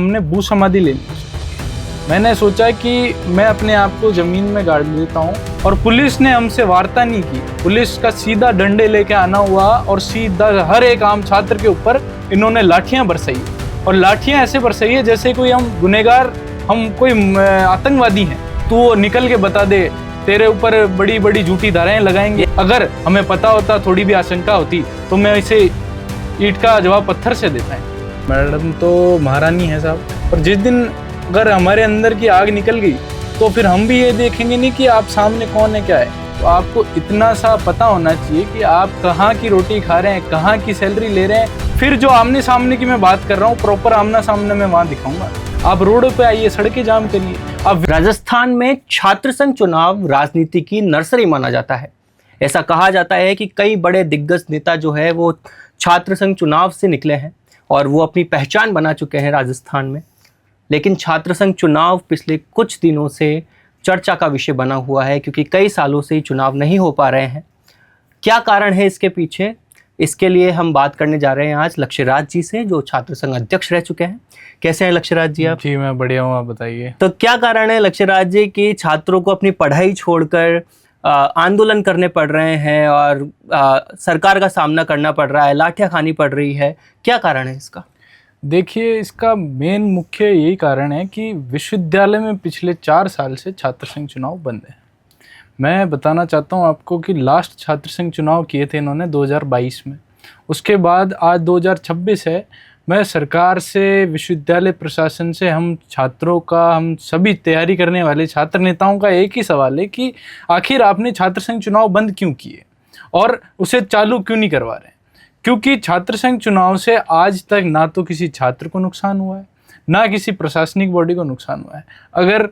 हमने भू समाधि ले ली। मैंने सोचा कि मैं अपने आप को ज़मीन में गाड़ देता हूँ, और पुलिस ने हमसे वार्ता नहीं की। पुलिस का सीधा डंडे लेके आना हुआ और सीधा हर एक आम छात्र के ऊपर इन्होंने लाठियाँ बरसाई, और लाठियाँ ऐसे बरसाई है जैसे कोई हम गुनहगार, हम कोई आतंकवादी हैं। तो निकल के बता दे, तेरे ऊपर बड़ी बड़ी झूठी धाराएं लगाएंगे। अगर हमें पता होता, थोड़ी भी आशंका होती, तो मैं इसे ईंट का जवाब पत्थर से देता है। मैडम तो महारानी है साहब, और जिस दिन अगर हमारे अंदर की आग निकल गई तो फिर हम भी ये देखेंगे नहीं कि आप सामने कौन है क्या है। तो आपको इतना सा पता होना चाहिए कि आप कहाँ की रोटी खा रहे हैं, कहाँ की सैलरी ले रहे हैं। फिर जो आमने सामने की मैं बात कर रहा हूँ, प्रॉपर आमना सामने मैं वहाँ दिखाऊंगा। आप रोडों पे आइए, सड़कें जाम करिए। अब राजस्थान में छात्र संघ चुनाव राजनीति की नर्सरी माना जाता है। ऐसा कहा जाता है कि कई बड़े दिग्गज नेता जो है वो छात्र संघ चुनाव से निकले हैं और वो अपनी पहचान बना चुके हैं राजस्थान में। लेकिन छात्र संघ चुनाव पिछले कुछ दिनों से चर्चा का विषय बना हुआ है, क्योंकि कई सालों से ही चुनाव नहीं हो पा रहे हैं। क्या कारण है इसके पीछे, इसके लिए हम बात करने जा रहे हैं आज लक्ष्यराज जी से, जो छात्र संघ अध्यक्ष रह चुके हैं। कैसे हैं लक्ष्यराज जी आप? जी मैं बढ़िया हूँ, आप बताइए। तो क्या कारण है लक्ष्यराज जी कि छात्रों को अपनी पढ़ाई छोड़कर आंदोलन करने पड़ रहे हैं और सरकार का सामना करना पड़ रहा है, लाठियाँ खानी पड़ रही है? क्या कारण है इसका? देखिए, इसका मेन मुख्य यही कारण है कि विश्वविद्यालय में पिछले 4 साल से छात्र संघ चुनाव बंद है। मैं बताना चाहता हूँ आपको कि लास्ट छात्र संघ चुनाव किए थे इन्होंने 2022 में। उसके बाद आज 2026 है। मैं सरकार से, विश्वविद्यालय प्रशासन से, हम छात्रों का, हम सभी तैयारी करने वाले छात्र नेताओं का एक ही सवाल है कि आखिर आपने छात्र संघ चुनाव बंद क्यों किए और उसे चालू क्यों नहीं करवा रहे? क्योंकि छात्र संघ चुनाव से आज तक ना तो किसी छात्र को नुकसान हुआ है, ना किसी प्रशासनिक बॉडी को नुकसान हुआ है। अगर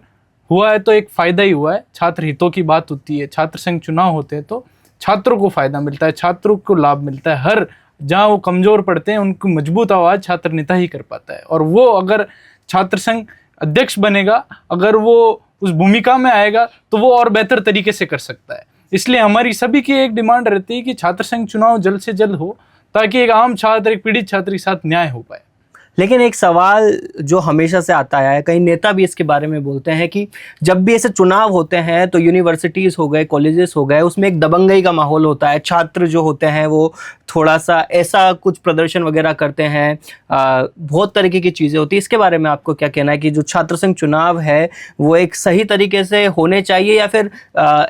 हुआ है तो एक फ़ायदा ही हुआ है। छात्र हितों की बात होती है, छात्र संघ चुनाव होते हैं तो छात्रों को फ़ायदा मिलता है, छात्रों को लाभ मिलता है। हर जहाँ वो कमज़ोर पड़ते हैं उनको मजबूत आवाज़ छात्र नेता ही कर पाता है। और वो अगर छात्र संघ अध्यक्ष बनेगा, अगर वो उस भूमिका में आएगा, तो वो और बेहतर तरीके से कर सकता है। इसलिए हमारी सभी की एक डिमांड रहती है कि छात्र संघ चुनाव जल्द से जल्द हो, ताकि एक आम छात्र, एक पीड़ित छात्र के साथ न्याय हो पाए। लेकिन एक सवाल जो हमेशा से आता है, कई नेता भी इसके बारे में बोलते हैं कि जब भी ऐसे चुनाव होते हैं तो यूनिवर्सिटीज़ हो गए, कॉलेजेस हो गए, उसमें एक दबंगई का माहौल होता है। छात्र जो होते हैं वो थोड़ा सा ऐसा कुछ प्रदर्शन वगैरह करते हैं, बहुत तरीके की चीज़ें होती है। इसके बारे में आपको क्या कहना है कि जो छात्र संघ चुनाव है वो एक सही तरीके से होने चाहिए, या फिर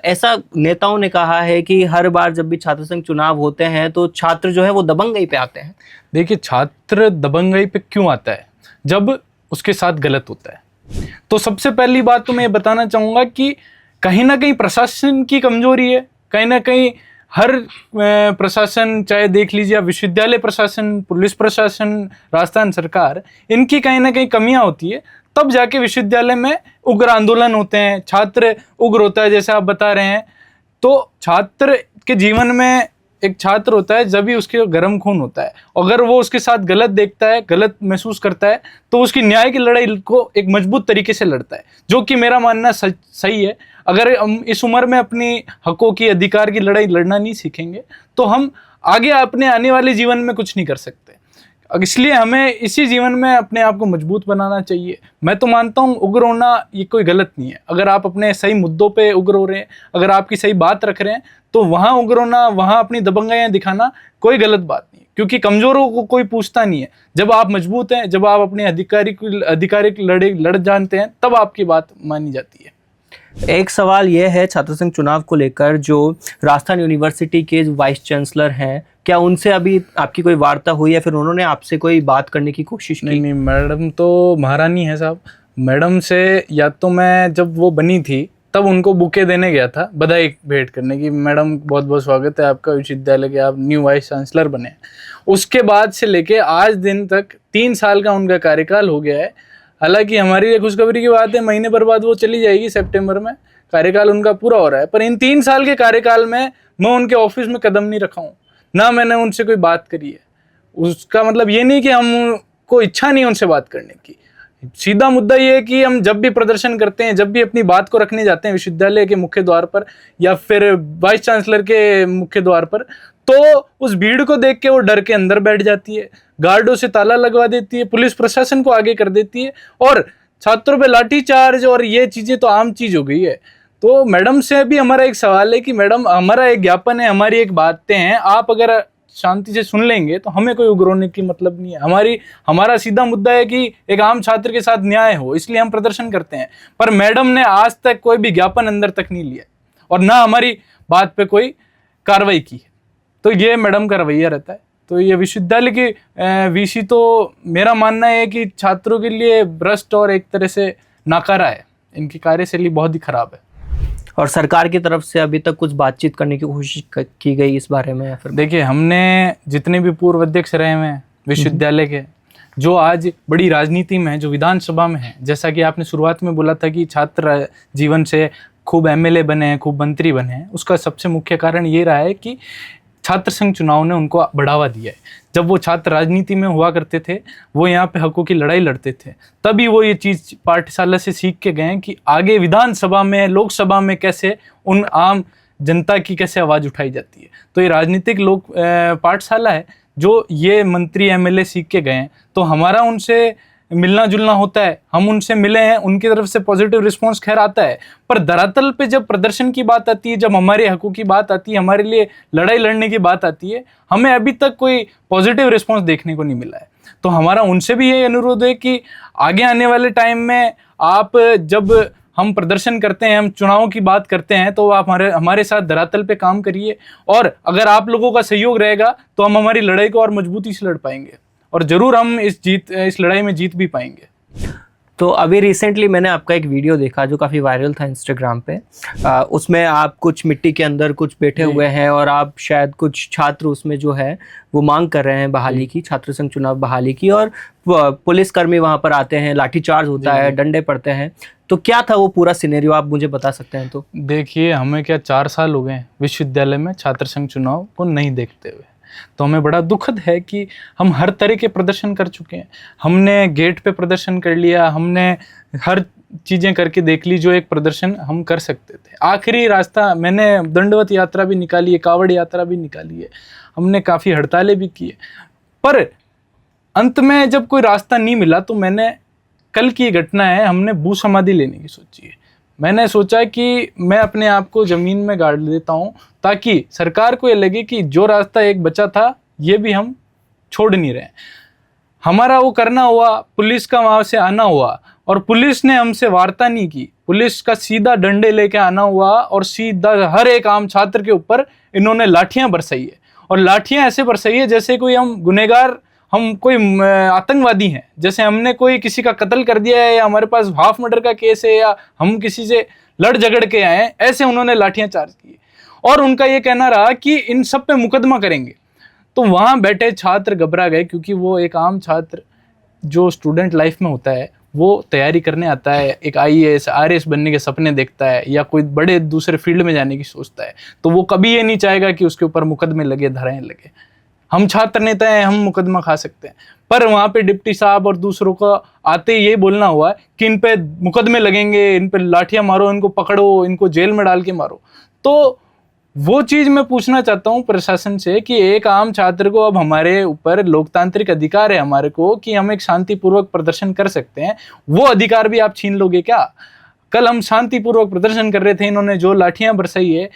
ऐसा नेताओं ने कहा है कि हर बार जब भी छात्र संघ चुनाव होते हैं तो छात्र जो है वो दबंगई पे आते हैं? देखिए, छात्र दबंगई पे क्यों आता है? जब उसके साथ गलत होता है। तो सबसे पहली बात तो मैं ये बताना चाहूँगा कि कहीं ना कहीं प्रशासन की कमजोरी है। कहीं ना कहीं हर प्रशासन, चाहे देख लीजिए आप विश्वविद्यालय प्रशासन, पुलिस प्रशासन, राजस्थान सरकार, इनकी कहीं ना कहीं कमियां होती है। तब जाके विश्वविद्यालय में उग्र आंदोलन होते हैं, छात्र उग्र होता है, जैसे आप बता रहे हैं। तो छात्र के जीवन में एक छात्र होता है जब भी उसके गर्म खून होता है। अगर वो उसके साथ गलत देखता है, गलत महसूस करता है, तो उसकी न्याय की लड़ाई को एक मजबूत तरीके से लड़ता है, जो कि मेरा मानना सही है। अगर हम इस उम्र में अपनी हकों की, अधिकार की लड़ाई लड़ना नहीं सीखेंगे तो हम आगे अपने आने वाले जीवन में कुछ नहीं कर सकते। इसलिए हमें इसी जीवन में अपने आप को मजबूत बनाना चाहिए। मैं तो मानता हूँ उग्र होना ये कोई गलत नहीं है। अगर आप अपने सही मुद्दों पे उग्र हो रहे हैं, अगर आपकी सही बात रख रहे हैं, तो वहाँ उग्र होना, वहाँ अपनी दबंगाइयाँ दिखाना कोई गलत बात नहीं है, क्योंकि कमज़ोरों को कोई पूछता नहीं है। जब आप मजबूत हैं, जब आप अपने अधिकारी लड़ जानते हैं, तब आपकी बात मानी जाती है। एक सवाल यह है छात्र संघ चुनाव को लेकर, जो राजस्थान यूनिवर्सिटी के वाइस चांसलर हैं, क्या उनसे अभी आपकी कोई वार्ता हुई या फिर उन्होंने आपसे कोई बात करने की कोशिश की? नहीं, मैडम तो महारानी है साहब। मैडम से या तो मैं जब वो बनी थी तब उनको बुके देने गया था, बधाई भेंट करने की, मैडम बहुत बहुत स्वागत है आपका विश्वविद्यालय के, आप न्यू वाइस चांसलर बने। उसके बाद से लेके आज दिन तक 3 साल का उनका कार्यकाल हो गया है। हालांकि हमारी लिए खुशखबरी की बात है, महीने भर बाद वो चली जाएगी, सितंबर में कार्यकाल उनका पूरा हो रहा है। पर इन 3 साल के कार्यकाल में मैं उनके ऑफिस में कदम नहीं रखा हूँ, ना मैंने उनसे कोई बात करी है। उसका मतलब ये नहीं कि हमको इच्छा नहीं उनसे बात करने की। सीधा मुद्दा ये है कि हम जब भी प्रदर्शन करते हैं, जब भी अपनी बात को रखने जाते हैं विश्वविद्यालय के मुख्य द्वार पर या फिर वाइस चांसलर के मुख्य द्वार पर, तो उस भीड़ को देख के वो डर के अंदर बैठ जाती है, गार्डों से ताला लगवा देती है, पुलिस प्रशासन को आगे कर देती है और छात्रों पे लाठीचार्ज और ये चीजें तो आम चीज हो गई है। तो मैडम से भी हमारा एक सवाल है कि मैडम, हमारा एक ज्ञापन है, हमारी एक बातें हैं, आप अगर शांति से सुन लेंगे तो हमें कोई उग्र होने की मतलब नहीं है। हमारा सीधा मुद्दा है कि एक आम छात्र के साथ न्याय हो, इसलिए हम प्रदर्शन करते हैं। पर मैडम ने आज तक कोई भी ज्ञापन अंदर तक नहीं लिया और ना हमारी बात पे कोई कार्रवाई की है। तो ये मैडम का रवैया रहता है। तो ये विश्वविद्यालय की वीसी तो मेरा मानना है कि छात्रों के लिए भ्रष्ट और एक तरह से नाकारा है, इनकी कार्यशैली बहुत ही खराब है। और सरकार की तरफ से अभी तक कुछ बातचीत करने की कोशिश की गई इस बारे में या फिर? देखिए, हमने जितने भी पूर्व अध्यक्ष रहे हैं विश्वविद्यालय के, जो आज बड़ी राजनीति में है, जो विधानसभा में है, जैसा कि आपने शुरुआत में बोला था कि छात्र जीवन से खूब एमएलए बने हैं, खूब मंत्री बने हैं, उसका सबसे मुख्य कारण ये रहा है कि छात्र संघ चुनाव ने उनको बढ़ावा दिया है। जब वो छात्र राजनीति में हुआ करते थे, वो यहाँ पे हकों की लड़ाई लड़ते थे, तभी वो ये चीज़ पाठशाला से सीख के गए कि आगे विधानसभा में, लोकसभा में कैसे उन आम जनता की कैसे आवाज़ उठाई जाती है। तो ये राजनीतिक पाठशाला है जो ये मंत्री एमएलए सीख के गए हैं। तो हमारा उनसे मिलना जुलना होता है, हम उनसे मिले हैं, उनकी तरफ से पॉजिटिव रिस्पांस खैर आता है। पर धरातल पे जब प्रदर्शन की बात आती है, जब हमारे हकों की बात आती है, हमारे लिए लड़ाई लड़ने की बात आती है, हमें अभी तक कोई पॉजिटिव रिस्पांस देखने को नहीं मिला है। तो हमारा उनसे भी ये अनुरोध है कि आगे आने वाले टाइम में आप, जब हम प्रदर्शन करते हैं, हम चुनावों की बात करते हैं, तो आप हमारे साथ धरातल पे काम करिए। और अगर आप लोगों का सहयोग रहेगा तो हम हमारी लड़ाई को और मजबूती से लड़ पाएंगे और जरूर हम इस लड़ाई में जीत भी पाएंगे। तो अभी रिसेंटली मैंने आपका एक वीडियो देखा जो काफ़ी वायरल था इंस्टाग्राम पे। उसमें आप कुछ मिट्टी के अंदर कुछ बैठे हुए हैं और आप शायद कुछ छात्र उसमें जो है वो मांग कर रहे हैं बहाली की, छात्र संघ चुनाव बहाली की, और पुलिसकर्मी वहाँ पर आते हैं, लाठीचार्ज होता है, डंडे पड़ते हैं। तो क्या था वो पूरा सिनेरियो, आप मुझे बता सकते हैं? तो देखिए, हमें क्या 4 साल हो गए विश्वविद्यालय में छात्र संघ चुनाव को नहीं देखते हुए। तो हमें बड़ा दुखद है कि हम हर तरह के प्रदर्शन कर चुके हैं। हमने गेट पे प्रदर्शन कर लिया, हमने हर चीज़ें करके देख ली जो एक प्रदर्शन हम कर सकते थे। आखिरी रास्ता, मैंने दंडवत यात्रा भी निकाली है, कावड़ यात्रा भी निकाली है, हमने काफ़ी हड़तालें भी की है। पर अंत में जब कोई रास्ता नहीं मिला तो मैंने, कल की घटना है, हमने भू समाधि लेने की सोची है। मैंने सोचा कि मैं अपने आप को ज़मीन में गाड़ देता हूँ ताकि सरकार को ये लगे कि जो रास्ता एक बचा था ये भी हम छोड़ नहीं रहे। हमारा वो करना हुआ, पुलिस का वहाँ से आना हुआ और पुलिस ने हमसे वार्ता नहीं की। पुलिस का सीधा डंडे लेके आना हुआ और सीधा हर एक आम छात्र के ऊपर इन्होंने लाठियाँ बरसाई है। और लाठियाँ ऐसे बरसाई है जैसे कोई हम गुनहगार, हम कोई आतंकवादी हैं, जैसे हमने कोई किसी का कत्ल कर दिया है या हमारे पास हाफ मर्डर का केस है या हम किसी से लड़ झगड़ के आए हैं, ऐसे उन्होंने लाठियां चार्ज की। और उनका ये कहना रहा कि इन सब पे मुकदमा करेंगे। तो वहाँ बैठे छात्र घबरा गए, क्योंकि वो एक आम छात्र जो स्टूडेंट लाइफ में होता है, वो तैयारी करने आता है, एक IAS RS बनने के सपने देखता है या कोई बड़े दूसरे फील्ड में जाने की सोचता है, तो वो कभी ये नहीं चाहेगा कि उसके ऊपर मुकदमे लगे, धाराएं लगे। हम छात्र नेता हैं, हम मुकदमा खा सकते हैं। पर वहाँ पे डिप्टी साहब और दूसरों को आते ही ये बोलना हुआ कि इन पे मुकदमे लगेंगे, इन पे लाठियां मारो, इनको पकड़ो, इनको जेल में डाल के मारो। तो वो चीज़ मैं पूछना चाहता हूँ प्रशासन से कि एक आम छात्र को, अब हमारे ऊपर लोकतांत्रिक अधिकार है हमारे को कि हम एक शांतिपूर्वक प्रदर्शन कर सकते हैं, वो अधिकार भी आप छीन लोगे क्या? कल हम शांतिपूर्वक प्रदर्शन कर रहे थे, इन्होंने जो लाठियां बरसाई है,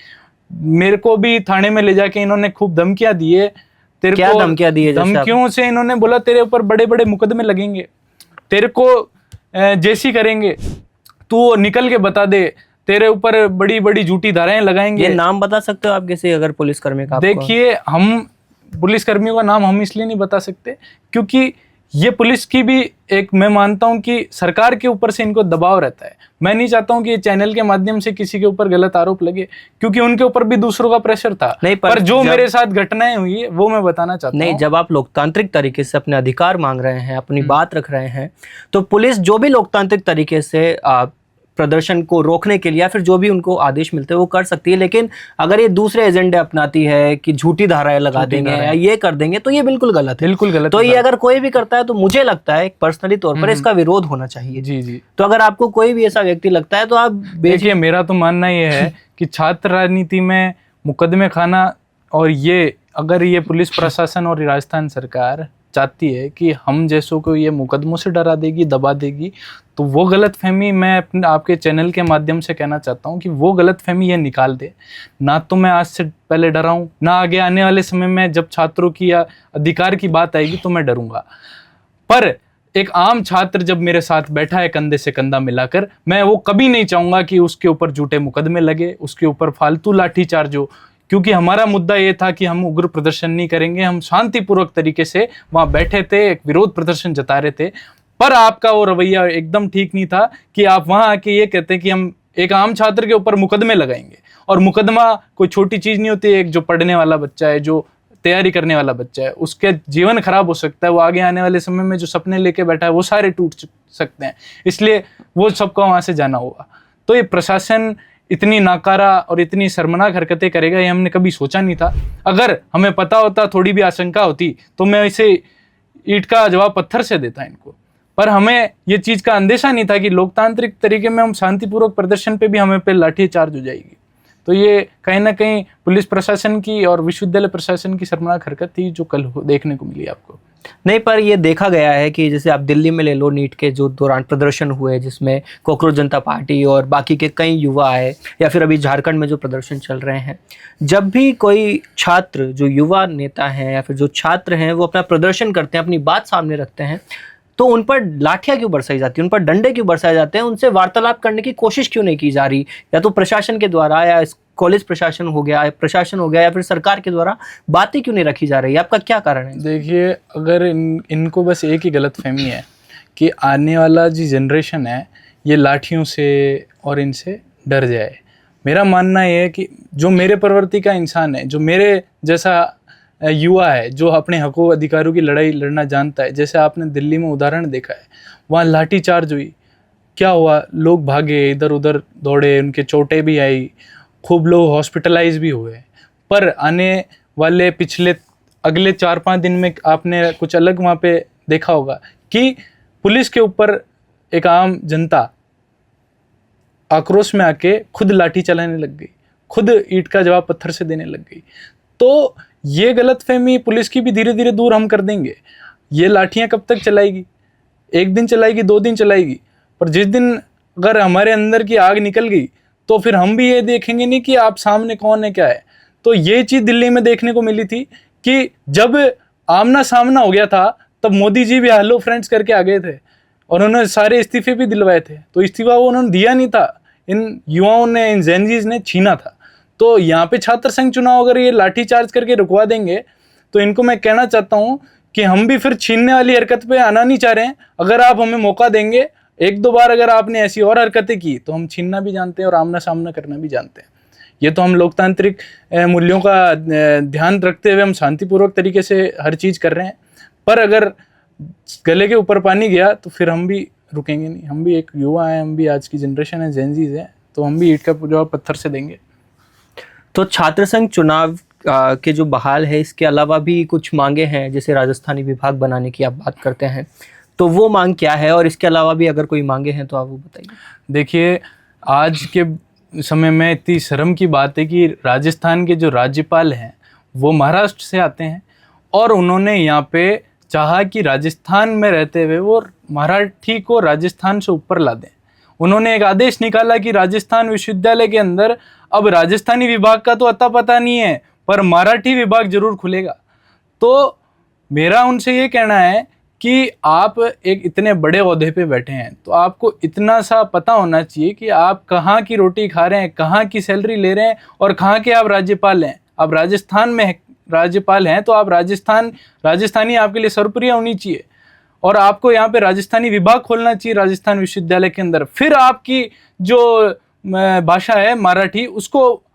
मेरे को भी थाने में ले जाके इन्होंने खूब धमकियां दी है। तेरे क्या को धमकियां दी है? धमकियों से इन्होंने बोला तेरे ऊपर बड़े बड़े मुकदमे लगेंगे, तेरे को जेसी करेंगे, तू निकल के बता दे, तेरे ऊपर बड़ी बड़ी झूठी धाराएं लगाएंगे। ये नाम बता सकते हो आप किसी अगर पुलिसकर्मी का? देखिए, हम पुलिसकर्मियों का नाम हम इसलिए नहीं बता सकते क्योंकि ये पुलिस की भी एक, मैं मानता हूं कि सरकार के ऊपर से इनको दबाव रहता है। मैं नहीं चाहता हूं कि ये चैनल के माध्यम से किसी के ऊपर गलत आरोप लगे, क्योंकि उनके ऊपर भी दूसरों का प्रेशर था। नहीं, पर जो मेरे साथ घटनाएं हुई है वो मैं बताना चाहता हूं। नहीं, जब आप लोकतांत्रिक तरीके से अपने अधिकार मांग रहे हैं, अपनी बात रख रहे हैं, तो पुलिस जो भी लोकतांत्रिक तरीके से प्रदर्शन को रोकने के लिए या फिर जो भी उनको आदेश मिलते हैं वो कर सकती है। लेकिन अगर ये दूसरे एजेंडे अपनाती है कि झूठी धाराएं लगा देंगे या ये कर देंगे, तो ये बिल्कुल गलत है। बिल्कुल गलत। तो ये अगर कोई भी करता है तो मुझे लगता है पर्सनली तौर पर इसका विरोध होना चाहिए। जी जी। तो अगर आपको कोई भी ऐसा व्यक्ति लगता है तो आप देखिए, मेरा तो मानना ये है कि छात्र राजनीति में मुकदमे खाना और ये अगर ये पुलिस प्रशासन और राजस्थान सरकार चाहती है कि हम जैसों को ये मुकदमों से डरा देगी, दबा देगी, तो वो गलतफहमी मैं अपने आपके चैनल के माध्यम से कहना चाहता हूँ कि वो गलतफहमी ये निकाल दे। ना तो मैं आज से पहले डरा हूँ, ना आगे आने वाले समय में जब छात्रों की या अधिकार की बात आएगी तो मैं डरूंगा। पर एक आम छात्र जब मेरे साथ बैठा है कंधे से कंधा मिलाकर, मैं वो कभी नहीं चाहूंगा कि उसके ऊपर झूठे मुकदमे लगे, उसके ऊपर फालतू लाठीचार्ज हो, क्योंकि हमारा मुद्दा ये था कि हम उग्र प्रदर्शन नहीं करेंगे। हम शांतिपूर्वक तरीके से वहां बैठे थे, एक विरोध प्रदर्शन जता रहे थे। पर आपका वो रवैया एकदम ठीक नहीं था कि आप वहां आके ये कहते कि हम एक आम छात्र के ऊपर मुकदमे लगाएंगे। और मुकदमा कोई छोटी चीज नहीं होती है। एक जो पढ़ने वाला बच्चा है, जो तैयारी करने वाला बच्चा है, उसके जीवन खराब हो सकता है। वो आगे आने वाले समय में जो सपने लेके बैठा है वो सारे टूट सकते हैं, इसलिए वो सबको वहां से जाना होगा। तो ये प्रशासन इतनी नाकारा और इतनी शर्मनाक हरकतें करेगा ये हमने कभी सोचा नहीं था। अगर हमें पता होता, थोड़ी भी आशंका होती, तो मैं इसे ईंट का जवाब पत्थर से देता इनको। पर हमें ये चीज का अंदेशा नहीं था कि लोकतांत्रिक तरीके में हम शांतिपूर्वक प्रदर्शन पे भी हमें पे लाठीचार्ज हो जाएगी। तो ये कहीं ना कहीं पुलिस प्रशासन की और विश्वविद्यालय प्रशासन की शर्मनाक हरकत थी जो कल देखने को मिली आपको। नहीं, पर ये देखा गया है कि जैसे आप दिल्ली में ले लो, नीट के जो दौरान प्रदर्शन हुए जिसमें कॉकरोच जनता पार्टी और बाकी के कई युवा आए, या फिर अभी झारखंड में जो प्रदर्शन चल रहे हैं, जब भी कोई छात्र, जो युवा नेता हैं या फिर जो छात्र हैं, वो अपना प्रदर्शन करते हैं, अपनी बात सामने रखते हैं, तो उन पर लाठियां क्यों बरसाई जाती है, उन पर डंडे क्यों बरसाए जाते हैं, उनसे वार्तालाप करने की कोशिश क्यों नहीं की जा रही, या तो प्रशासन के द्वारा, या कॉलेज प्रशासन हो गया, या फिर सरकार के द्वारा बातें क्यों नहीं रखी जा रही है? आपका क्या कारण है? देखिए, अगर इनको बस एक ही गलतफहमी है कि आने वाला जो जनरेशन है ये लाठियों से और इनसे डर जाए। मेरा मानना ये है कि जो मेरे प्रवृत्ति का इंसान है, जो मेरे जैसा युवा है, जो अपने हकों अधिकारों की लड़ाई लड़ना जानता है, जैसे आपने दिल्ली में उदाहरण देखा है, वहाँ लाठीचार्ज हुई, क्या हुआ, लोग भागे, इधर उधर दौड़े, उनके चोटें भी आई, खूब लोग हॉस्पिटलाइज भी हुए। पर आने वाले अगले 4-5 दिन में आपने कुछ अलग वहाँ पे देखा होगा कि पुलिस के ऊपर एक आम जनता आक्रोश में आके खुद लाठी चलाने लग गई, खुद ईंट का जवाब पत्थर से देने लग गई। तो ये गलतफहमी पुलिस की भी धीरे धीरे दूर हम कर देंगे। ये लाठियां कब तक चलाएगी? एक दिन चलाएगी, 2 दिन चलाएगी, पर जिस दिन अगर हमारे अंदर की आग निकल गई तो फिर हम भी ये देखेंगे नहीं कि आप सामने कौन है, क्या है। तो ये चीज दिल्ली में देखने को मिली थी कि जब आमना सामना हो गया था तब मोदी जी भी हेलो फ्रेंड्स करके आ गए थे और उन्होंने सारे इस्तीफे भी दिलवाए थे। तो इस्तीफा वो उन्होंने दिया नहीं था, इन युवाओं ने, इन जेनजीज ने छीना था। तो यहाँ पे छात्र संघ चुनाव अगर ये लाठीचार्ज करके रुकवा देंगे तो इनको मैं कहना चाहता हूँ कि हम भी फिर छीनने वाली हरकत पे आना नहीं चाह रहे हैं। अगर आप हमें मौका देंगे, 1-2 बार अगर आपने ऐसी और हरकतें की तो हम छीनना भी जानते हैं और आमना सामना करना भी जानते हैं। ये तो हम लोकतांत्रिक मूल्यों का ध्यान रखते हुए हम शांतिपूर्वक तरीके से हर चीज़ कर रहे हैं। पर अगर गले के ऊपर पानी गया तो फिर हम भी रुकेंगे नहीं। हम भी एक युवा हैं, हम भी आज की जनरेशन है, जेनजीज है, तो हम भी ईंट का जवाब पत्थर से देंगे। तो छात्र संघ चुनाव के जो बहाल है, इसके अलावा भी कुछ मांगे हैं, जैसे राजस्थानी विभाग बनाने की आप बात करते हैं, तो वो मांग क्या है? और इसके अलावा भी अगर कोई मांगे हैं तो आप वो बताइए। देखिए, आज के समय में इतनी शर्म की बात है कि राजस्थान के जो राज्यपाल हैं वो महाराष्ट्र से आते हैं और उन्होंने यहाँ पे चाहा कि राजस्थान में रहते हुए वो मराठी को राजस्थान से ऊपर ला दें। उन्होंने एक आदेश निकाला कि राजस्थान विश्वविद्यालय के अंदर अब राजस्थानी विभाग का तो अता पता नहीं है, पर मराठी विभाग जरूर खुलेगा। तो मेरा उनसे ये कहना है कि आप एक इतने बड़े ओहदे पे बैठे हैं तो आपको इतना सा पता होना चाहिए कि आप कहाँ की रोटी खा रहे हैं, कहाँ की सैलरी ले रहे हैं और कहाँ के आप राज्यपाल हैं। आप राजस्थान में राज्यपाल हैं तो आप राजस्थानी आपके लिए सर्वप्रिय होनी चाहिए और आपको यहाँ पे राजस्थानी विभाग खोलना चाहिए राजस्थान विश्वविद्यालय के अंदर। फिर आपकी जो भाषा है मराठी,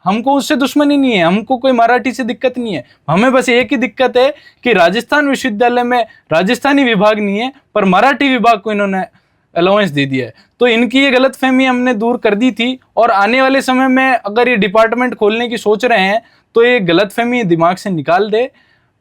हमको उससे दुश्मनी नहीं है, हमको कोई मराठी से दिक्कत नहीं है। हमें बस एक ही दिक्कत है कि राजस्थान विश्वविद्यालय में राजस्थानी विभाग नहीं है पर मराठी विभाग को इन्होंने अलाउंस दे दिया है। तो इनकी ये गलतफहमी हमने दूर कर दी थी और आने वाले समय में अगर ये डिपार्टमेंट खोलने की सोच रहे हैं तो ये गलतफहमी दिमाग से निकाल दे।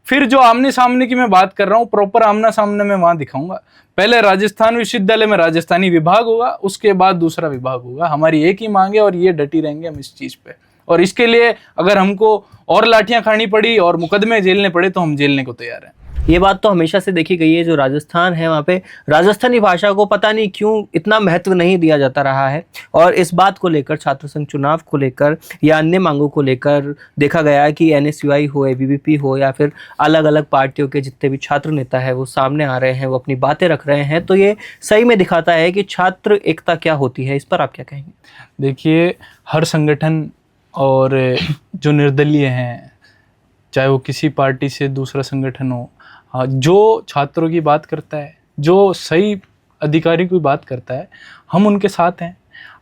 फिर जो आमने सामने की मैं बात कर रहा हूँ, प्रॉपर आमना सामने में वहां दिखाऊंगा। पहले राजस्थान विश्वविद्यालय में राजस्थानी विभाग होगा, उसके बाद दूसरा विभाग होगा। हमारी एक ही मांग है और ये डटी रहेंगे हम इस चीज पे। और इसके लिए अगर हमको और लाठियां खानी पड़ी और मुकदमे झेलने पड़े तो हम झेलने को तैयार हैं। ये बात तो हमेशा से देखी गई है, जो राजस्थान है वहाँ पे राजस्थानी भाषा को पता नहीं क्यों इतना महत्व नहीं दिया जाता रहा है। और इस बात को लेकर, छात्र संघ चुनाव को लेकर या अन्य मांगों को लेकर देखा गया है कि NSUI हो, ABVP हो या फिर अलग अलग पार्टियों के जितने भी छात्र नेता है वो सामने आ रहे हैं, वो अपनी बातें रख रहे हैं। तो ये सही में दिखाता है कि छात्र एकता क्या होती है। इस पर आप क्या कहेंगे? देखिए, हर संगठन और जो निर्दलीय हैं, चाहे वो किसी पार्टी से दूसरा संगठन हो, जो छात्रों की बात करता है, जो सही अधिकारी की बात करता है, हम उनके साथ हैं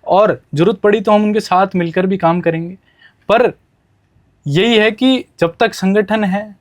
और ज़रूरत पड़ी तो हम उनके साथ मिलकर भी काम करेंगे। पर यही है कि जब तक संगठन है,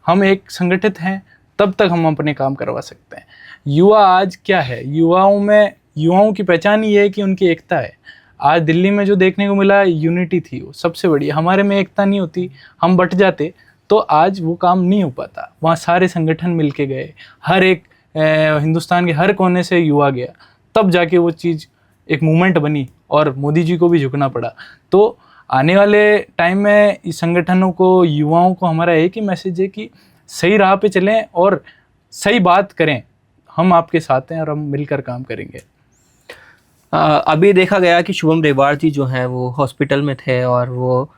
हम एक संगठित हैं, तब तक हम अपने काम करवा सकते हैं। युवा आज क्या है, युवाओं की पहचान ये है कि उनकी एकता है। आज दिल्ली में जो देखने को मिला यूनिटी थी, वो सबसे बड़ी। हमारे में एकता नहीं होती, हम बट जाते तो आज वो काम नहीं हो पाता। वहाँ सारे संगठन मिलके गए, हर एक हिंदुस्तान के हर कोने से युवा गया, तब जाके वो चीज़ एक मूवमेंट बनी और मोदी जी को भी झुकना पड़ा। तो आने वाले टाइम में इस संगठनों को, युवाओं को हमारा एक ही मैसेज है कि सही राह पे चलें और सही बात करें। हम आपके साथ हैं और हम मिलकर काम करेंगे। अभी देखा गया कि शुभम रेवाड़ जी जो हैं वो हॉस्पिटल में थे और वो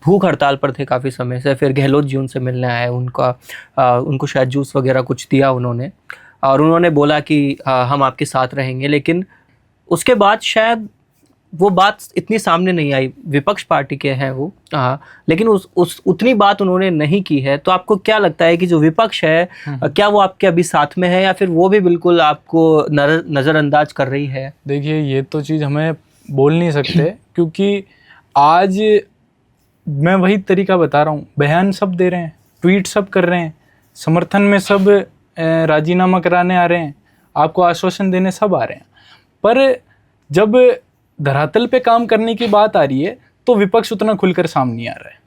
भूख हड़ताल पर थे काफ़ी समय से। फिर गहलोत जी उनसे मिलने आए, उनको शायद जूस वगैरह कुछ दिया उन्होंने और उन्होंने बोला कि हम आपके साथ रहेंगे। लेकिन उसके बाद शायद वो बात इतनी सामने नहीं आई। विपक्ष पार्टी के हैं वो, लेकिन उतनी बात उन्होंने नहीं की है। तो आपको क्या लगता है कि जो विपक्ष है, क्या वो आपके अभी साथ में है या फिर वो भी बिल्कुल आपको नज़रअंदाज कर रही है? देखिए, ये तो चीज़ हमें बोल नहीं सकते, क्योंकि आज मैं वही तरीका बता रहा हूँ। बयान सब दे रहे हैं, ट्वीट सब कर रहे हैं, समर्थन में सब राजीनामा कराने आ रहे हैं, आपको आश्वासन देने सब आ रहे हैं। पर जब धरातल पे काम करने की बात आ रही है तो विपक्ष उतना खुलकर सामने नहीं आ रहा है।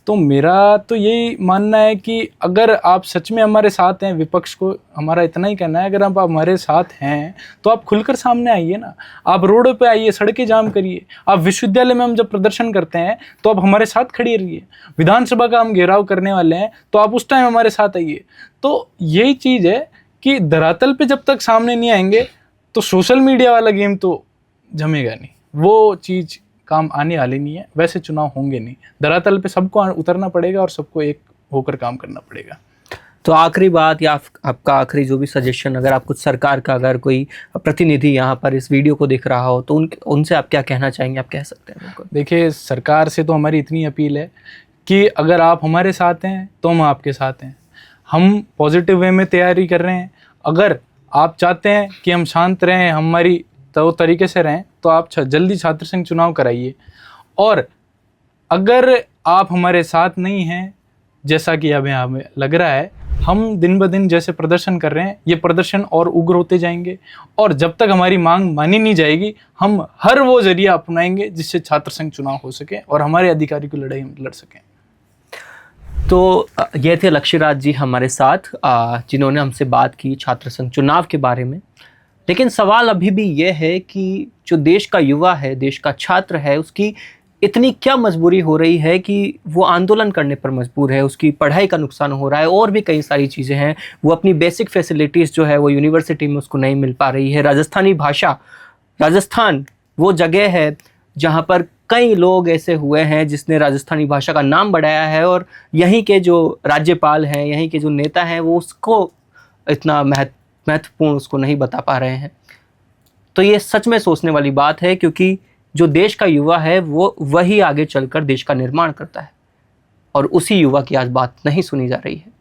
तो मेरा तो यही मानना है कि अगर आप सच में हमारे साथ हैं, विपक्ष को हमारा इतना ही कहना है, अगर आप हमारे साथ हैं तो आप खुलकर सामने आइए ना। आप रोड पे आइए, सड़कें जाम करिए। आप विश्वविद्यालय में हम जब प्रदर्शन करते हैं तो आप हमारे साथ खड़ी रहिए। विधानसभा का हम घेराव करने वाले हैं तो आप उस टाइम हमारे साथ आइए। तो यही चीज़ है कि धरातल पे जब तक सामने नहीं आएंगे तो सोशल मीडिया वाला गेम तो जमेगा नहीं, वो चीज़ काम आने वाली नहीं है। वैसे चुनाव होंगे नहीं, धरातल पे सबको उतरना पड़ेगा और सबको एक होकर काम करना पड़ेगा। तो आखिरी बात या आपका आखिरी जो भी सजेशन, अगर आप कुछ सरकार का, अगर कोई प्रतिनिधि यहाँ पर इस वीडियो को देख रहा हो तो उनसे आप क्या कहना चाहेंगे? आप कह सकते हैं। देखिए, सरकार से तो हमारी इतनी अपील है कि अगर आप हमारे साथ हैं तो हम आपके साथ हैं। हम पॉजिटिव वे में तैयारी कर रहे हैं। अगर आप चाहते हैं कि हम शांत रहें, हमारी तो तरीके से रहें, तो आप जल्दी छात्र संघ चुनाव कराइए। और अगर आप हमारे साथ नहीं हैं, जैसा कि अब हमें लग रहा है, हम दिन ब दिन जैसे प्रदर्शन कर रहे हैं, ये प्रदर्शन और उग्र होते जाएंगे। और जब तक हमारी मांग मानी नहीं जाएगी, हम हर वो जरिया अपनाएंगे जिससे छात्र संघ चुनाव हो सके और हमारे अधिकारी की लड़ाई हम लड़ सकें। तो ये थे लक्ष्यराज जी हमारे साथ, जिन्होंने हमसे बात की छात्र संघ चुनाव के बारे में। लेकिन सवाल अभी भी ये है कि जो देश का युवा है, देश का छात्र है, उसकी इतनी क्या मजबूरी हो रही है कि वो आंदोलन करने पर मजबूर है। उसकी पढ़ाई का नुकसान हो रहा है और भी कई सारी चीज़ें हैं। वो अपनी बेसिक फैसिलिटीज़ जो है वो यूनिवर्सिटी में उसको नहीं मिल पा रही है। राजस्थानी भाषा, राजस्थान वो जगह है जहाँ पर कई लोग ऐसे हुए हैं जिसने राजस्थानी भाषा का नाम बढ़ाया है और यहीं के जो राज्यपाल हैं, यहीं के जो नेता हैं, वो उसको इतना महत्वपूर्ण उसको नहीं बता पा रहे हैं। तो ये सच में सोचने वाली बात है, क्योंकि जो देश का युवा है वो वही आगे चलकर देश का निर्माण करता है और उसी युवा की आज बात नहीं सुनी जा रही है।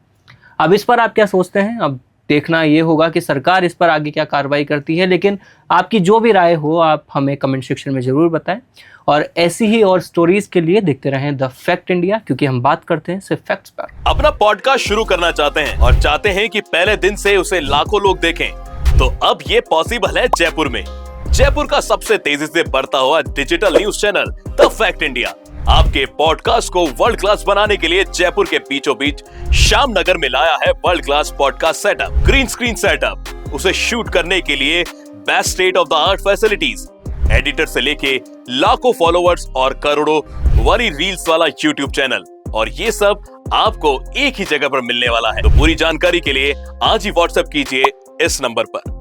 अब इस पर आप क्या सोचते हैं? अब देखना ये होगा कि सरकार इस पर आगे क्या कार्रवाई करती है। लेकिन आपकी जो भी राय हो आप हमें कमेंट सेक्शन में ज़रूर बताएं और ऐसी ही और स्टोरीज के लिए देखते रहें द फैक्ट इंडिया, क्योंकि हम बात करते हैं सिर्फ फैक्ट्स पर। अपना पॉडकास्ट शुरू करना चाहते हैं और चाहते हैं कि पहले दिन से उसे लाखों लोग देखें, तो अब ये पॉसिबल है जयपुर में। जयपुर का सबसे तेजी से बढ़ता हुआ digital news channel the fact India आपके पॉडकास्ट को वर्ल्ड क्लास बनाने के लिए जयपुर के बीचों बीच श्याम नगर में लाया है world class podcast setup, green screen setup. उसे शूट करने के लिए best state of the art facilities, editor से लेके लाखों फॉलोवर्स और करोड़ों वाली रील्स वाला यूट्यूब चैनल, और ये सब आपको एक ही जगह पर मिलने वाला है। तो पूरी जानकारी के लिए आज ही व्हाट्सएप कीजिए इस नंबर पर।